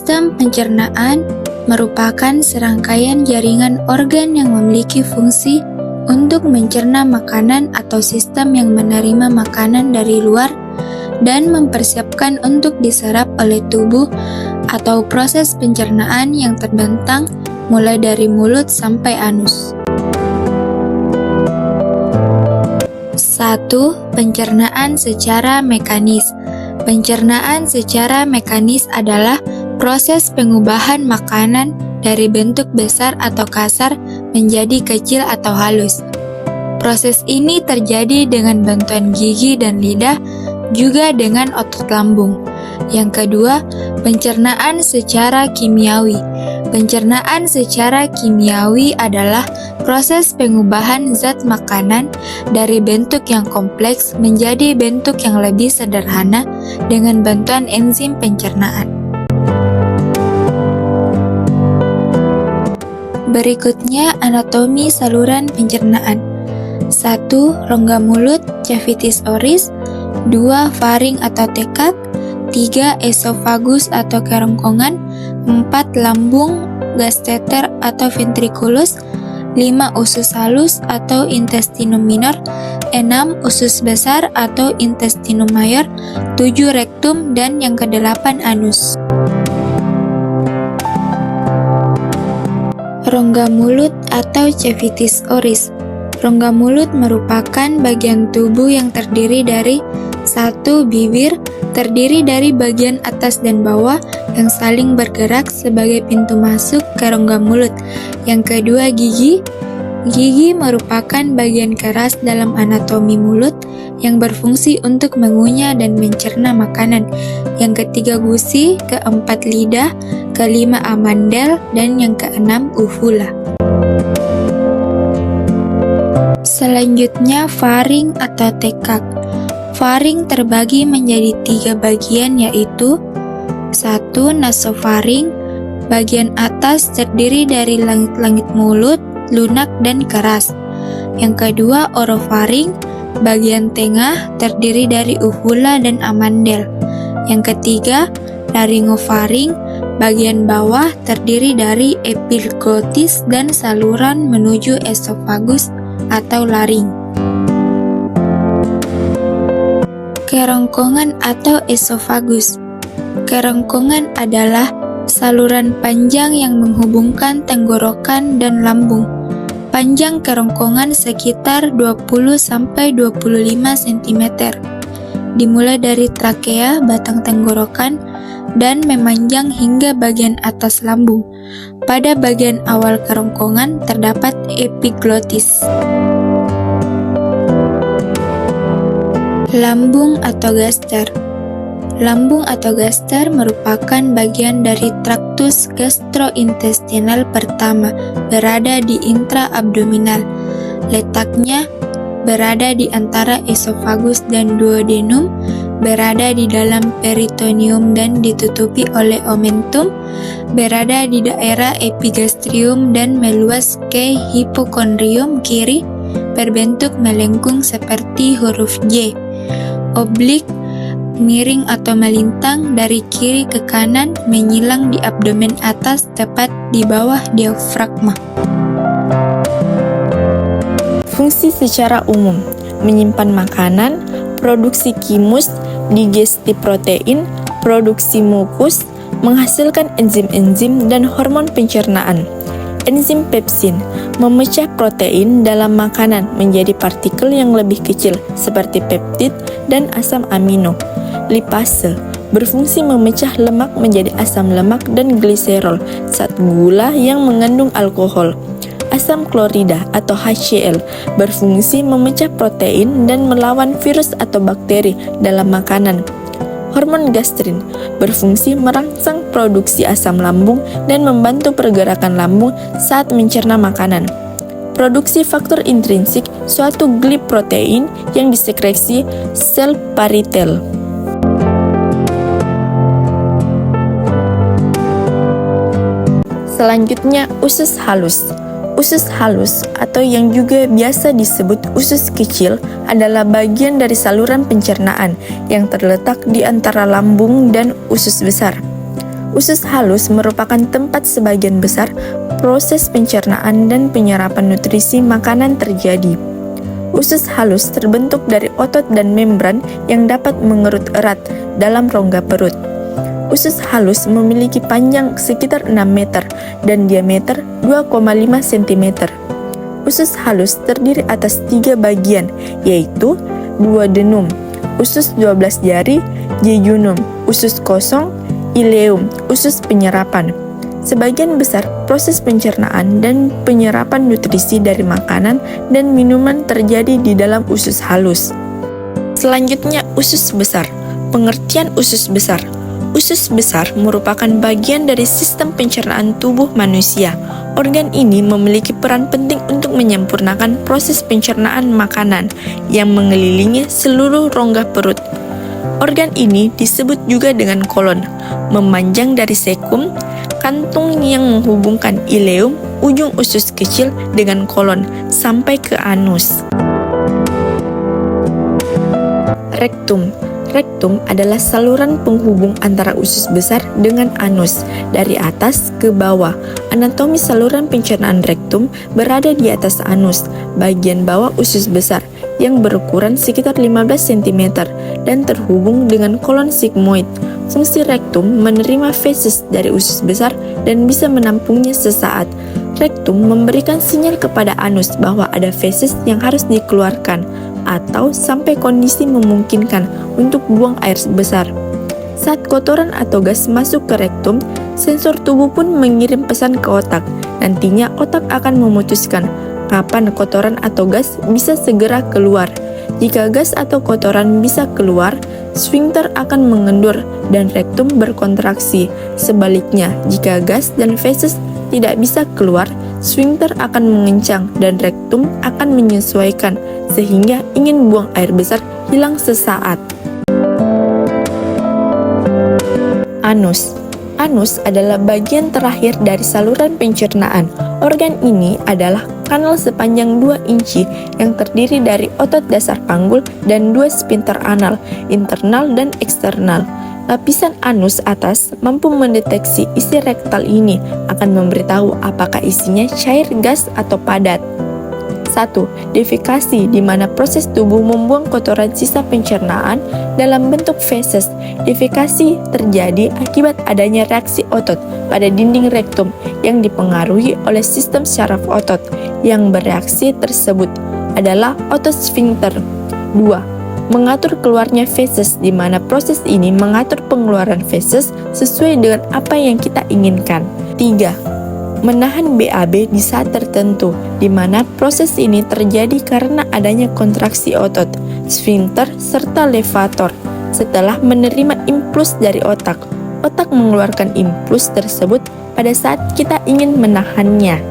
Sistem pencernaan merupakan serangkaian jaringan organ yang memiliki fungsi untuk mencerna makanan atau sistem yang menerima makanan dari luar dan mempersiapkan untuk diserap oleh tubuh atau proses pencernaan yang terbentang mulai dari mulut sampai anus. 1. Pencernaan secara mekanis. Pencernaan secara mekanis adalah proses pengubahan makanan dari bentuk besar atau kasar menjadi kecil atau halus. Proses ini terjadi dengan bantuan gigi dan lidah, juga dengan otot lambung. Yang kedua, pencernaan secara kimiawi. Pencernaan secara kimiawi adalah proses pengubahan zat makanan dari bentuk yang kompleks menjadi bentuk yang lebih sederhana dengan bantuan enzim pencernaan. Berikutnya anatomi saluran pencernaan. 1. Rongga mulut, cavitis oris. 2. Faring atau tekak. 3. Esofagus atau kerongkongan. 4. Lambung, gasteter atau ventriculus. 5. Usus halus atau intestinum minor. 6. Usus besar atau intestinum mayor. 7. Rektum, dan yang ke-8 anus. Rongga mulut atau cavitis oris. Rongga mulut merupakan bagian tubuh yang terdiri dari 1. Bibir, terdiri dari bagian atas dan bawah yang saling bergerak sebagai pintu masuk ke rongga mulut. Yang kedua, gigi. Gigi merupakan bagian keras dalam anatomi mulut yang berfungsi untuk mengunyah dan mencerna makanan. Yang ketiga, gusi. Keempat, lidah. Kelima, amandel. Dan yang keenam, uvula. Selanjutnya, faring atau tekak. Faring terbagi menjadi 3 bagian, yaitu 1. Nasofaring. Bagian atas terdiri dari langit-langit mulut, lunak, dan keras. Yang kedua, orofaring. Bagian tengah terdiri dari uvula dan amandel. Yang ketiga, laryngofaring. Bagian bawah terdiri dari epiglotis dan saluran menuju esofagus atau laring. Kerongkongan atau esofagus. Kerongkongan adalah saluran panjang yang menghubungkan tenggorokan dan lambung. Panjang kerongkongan sekitar 20-25 cm. Dimulai dari trakea, batang tenggorokan, dan memanjang hingga bagian atas lambung. Pada bagian awal kerongkongan terdapat epiglotis. Lambung atau gaster. Lambung atau gaster merupakan bagian dari traktus gastrointestinal pertama, berada di intraabdominal. Letaknya berada di antara esofagus dan duodenum, berada di dalam peritoneum dan ditutupi oleh omentum, berada di daerah epigastrium dan meluas ke hipokondrium kiri, berbentuk melengkung seperti huruf J. Oblik, miring atau melintang dari kiri ke kanan, menyilang di abdomen atas tepat di bawah diafragma. Fungsi secara umum: menyimpan makanan, produksi kimus, digesti protein, produksi mukus, menghasilkan enzim-enzim dan hormon pencernaan. Enzim pepsin memecah protein dalam makanan menjadi partikel yang lebih kecil seperti peptid dan asam amino. Lipase berfungsi memecah lemak menjadi asam lemak dan gliserol, zat gula yang mengandung alkohol. Asam klorida atau HCl berfungsi memecah protein dan melawan virus atau bakteri dalam makanan. Hormon gastrin berfungsi merangsang produksi asam lambung dan membantu pergerakan lambung saat mencerna makanan. Produksi faktor intrinsik, suatu gliprotein yang disekresi sel paritel. Selanjutnya, usus halus. Usus halus atau yang juga biasa disebut usus kecil adalah bagian dari saluran pencernaan yang terletak di antara lambung dan usus besar. Usus halus merupakan tempat sebagian besar proses pencernaan dan penyerapan nutrisi makanan terjadi. Usus halus terbentuk dari otot dan membran yang dapat mengerut erat dalam rongga perut. Usus halus memiliki panjang sekitar 6 meter dan diameter 2,5 cm. Usus halus terdiri atas 3 bagian, yaitu duodenum, usus 12 jari, jejunum, usus kosong, ileum, usus penyerapan. Sebagian besar proses pencernaan dan penyerapan nutrisi dari makanan dan minuman terjadi di dalam usus halus. Selanjutnya, usus besar. Pengertian usus besar. Usus besar merupakan bagian dari sistem pencernaan tubuh manusia. Organ ini memiliki peran penting untuk menyempurnakan proses pencernaan makanan yang mengelilingi seluruh rongga perut. Organ ini disebut juga dengan kolon, memanjang dari sekum, kantung yang menghubungkan ileum, ujung usus kecil dengan kolon, sampai ke anus. Rektum. Rektum adalah saluran penghubung antara usus besar dengan anus, dari atas ke bawah. Anatomi saluran pencernaan rektum berada di atas anus, bagian bawah usus besar, yang berukuran sekitar 15 cm dan terhubung dengan kolon sigmoid. Fungsi rektum menerima feses dari usus besar dan bisa menampungnya sesaat. Rektum memberikan sinyal kepada anus bahwa ada feses yang harus dikeluarkan, atau sampai kondisi memungkinkan untuk buang air besar. Saat kotoran atau gas masuk ke rektum, sensor tubuh pun mengirim pesan ke otak. Nantinya otak akan memutuskan kapan kotoran atau gas bisa segera keluar. Jika gas atau kotoran bisa keluar, sfinkter akan mengendur dan rektum berkontraksi. Sebaliknya, jika gas dan feses tidak bisa keluar, sfinkter akan mengencang dan rektum akan menyesuaikan sehingga ingin buang air besar hilang sesaat. Anus. Anus adalah bagian terakhir dari saluran pencernaan. Organ ini adalah kanal sepanjang 2 inci yang terdiri dari otot dasar panggul dan 2 sphincter anal, internal dan eksternal. Lapisan anus atas mampu mendeteksi isi rektal ini, akan memberitahu apakah isinya cair, gas, atau padat. 1. Defekasi, di mana proses tubuh membuang kotoran sisa pencernaan dalam bentuk feses. Defekasi terjadi akibat adanya reaksi otot pada dinding rektum yang dipengaruhi oleh sistem syaraf otot. Yang bereaksi tersebut adalah otot sfinkter. 2. Mengatur keluarnya feses, di mana proses ini mengatur pengeluaran feses sesuai dengan apa yang kita inginkan. 3. Menahan BAB di saat tertentu, di mana proses ini terjadi karena adanya kontraksi otot, sfinkter, serta levator. Setelah menerima impuls dari otak, otak mengeluarkan impuls tersebut pada saat kita ingin menahannya.